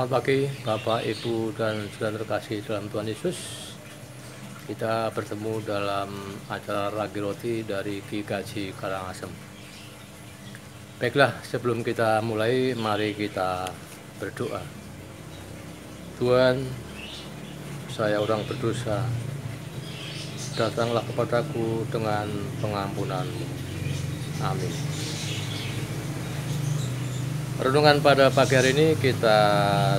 Selamat pagi Bapak, Ibu, dan saudara terkasih dalam Tuhan Yesus. Kita bertemu dalam acara Ragi Roti dari GKJ Karangasem. Baiklah, sebelum kita mulai, mari kita berdoa. Tuhan, saya orang berdosa, datanglah kepadaku dengan pengampunan-Mu. Amin. Renungan pada pagi hari ini kita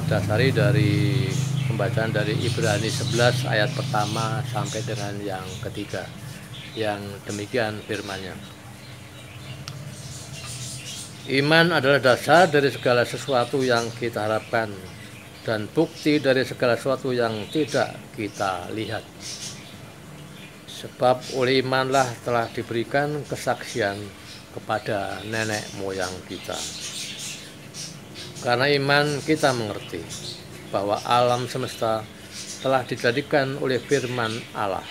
dasari dari pembacaan dari Ibrani 11 ayat pertama sampai dengan yang ketiga, yang demikian firman-Nya. Iman adalah dasar dari segala sesuatu yang kita harapkan dan bukti dari segala sesuatu yang tidak kita lihat. Sebab oleh imanlah telah diberikan kesaksian kepada nenek moyang kita. Karena iman kita mengerti bahwa alam semesta telah dijadikan oleh firman Allah,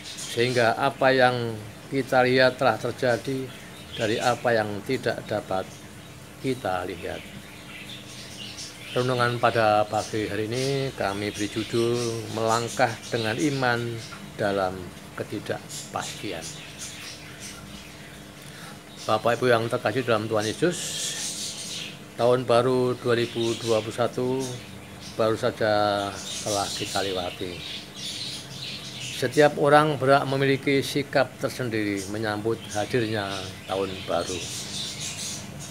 sehingga apa yang kita lihat telah terjadi dari apa yang tidak dapat kita lihat. Renungan pada pagi hari ini kami beri judul Melangkah dengan Iman dalam Ketidakpastian. Bapak Ibu yang terkasih dalam Tuhan Yesus, tahun baru 2021 baru saja telah kita lewati. Setiap orang berhak memiliki sikap tersendiri menyambut hadirnya tahun baru.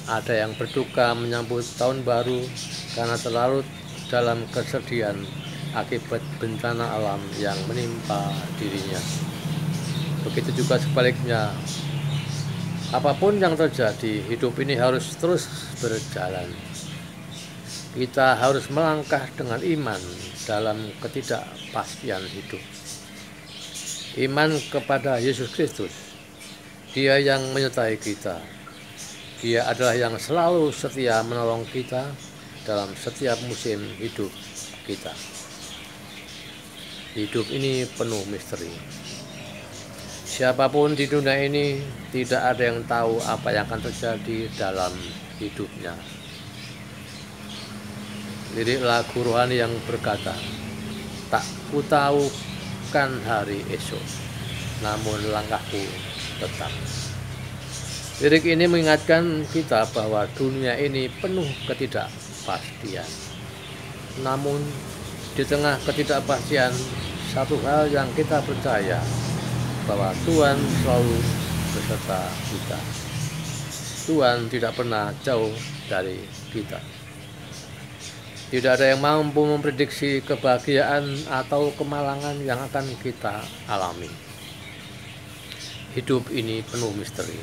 Ada yang berduka menyambut tahun baru karena terlarut dalam kesedihan akibat bencana alam yang menimpa dirinya. Begitu juga sebaliknya. Apapun yang terjadi, hidup ini harus terus berjalan. Kita harus melangkah dengan iman dalam ketidakpastian hidup. Iman kepada Yesus Kristus, Dia yang menyertai kita. Dia adalah yang selalu setia menolong kita dalam setiap musim hidup kita. Hidup ini penuh misteri. Siapapun di dunia ini tidak ada yang tahu apa yang akan terjadi dalam hidupnya. Lirik lagu rohani yang berkata, tak ku tahu kan hari esok, namun langkahku tetap. Lirik ini mengingatkan kita bahwa dunia ini penuh ketidakpastian. Namun di tengah ketidakpastian, satu hal yang kita percaya, bahwa Tuhan selalu beserta kita. Tuhan tidak pernah jauh dari kita. Tidak ada yang mampu memprediksi kebahagiaan atau kemalangan yang akan kita alami. Hidup ini penuh misteri.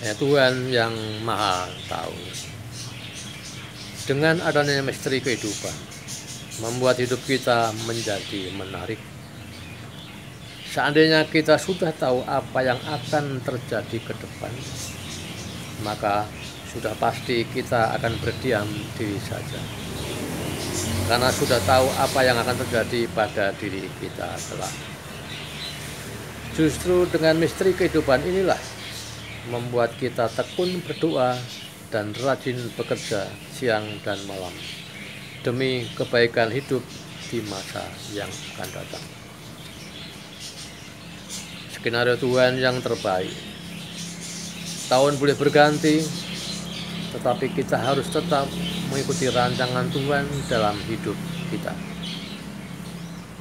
Hanya Tuhan yang Maha Tahu. Dengan adanya misteri kehidupan, membuat hidup kita menjadi menarik. Seandainya kita sudah tahu apa yang akan terjadi ke depan, maka sudah pasti kita akan berdiam diri saja. Karena sudah tahu apa yang akan terjadi pada diri kita kelak. Justru dengan misteri kehidupan inilah membuat kita tekun berdoa dan rajin bekerja siang dan malam demi kebaikan hidup di masa yang akan datang. Skenario Tuhan yang terbaik. Tahun boleh berganti, tetapi kita harus tetap mengikuti rancangan Tuhan dalam hidup kita.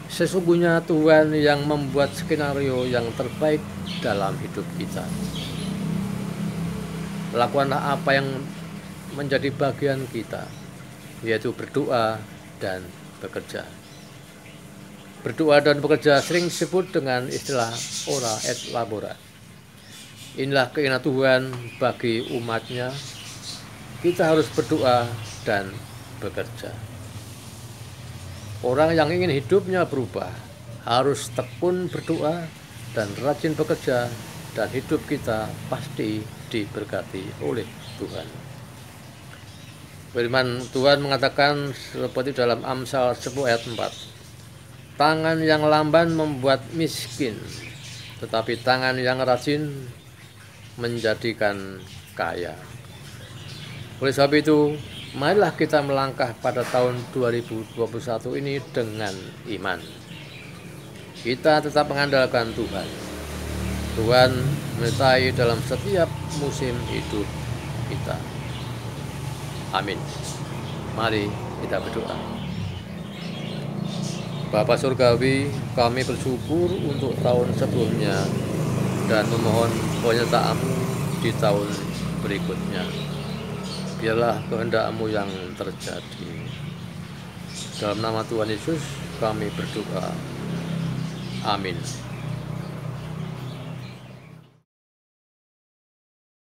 Sesungguhnya Tuhan yang membuat skenario yang terbaik dalam hidup kita. Lakukanlah apa yang menjadi bagian kita, yaitu berdoa dan bekerja. Berdoa dan bekerja sering disebut dengan istilah ora et labora. Inilah keinginan Tuhan bagi umatnya. Kita harus berdoa dan bekerja. Orang yang ingin hidupnya berubah harus tekun berdoa dan rajin bekerja, dan hidup kita pasti diberkati oleh Tuhan. Firman Tuhan mengatakan seperti dalam Amsal 10 ayat 4. Tangan yang lamban membuat miskin, tetapi tangan yang rajin menjadikan kaya. Oleh sebab itu, Marilah kita melangkah pada tahun 2021 ini dengan iman. Kita tetap mengandalkan Tuhan. Tuhan menyertai dalam setiap musim hidup kita. Amin. Mari kita berdoa. Bapa Surgawi, kami bersyukur untuk tahun sebelumnya dan memohon penyertaan-Mu di tahun berikutnya. Biarlah kehendak-Mu yang terjadi. Dalam nama Tuhan Yesus kami berdoa. Amin.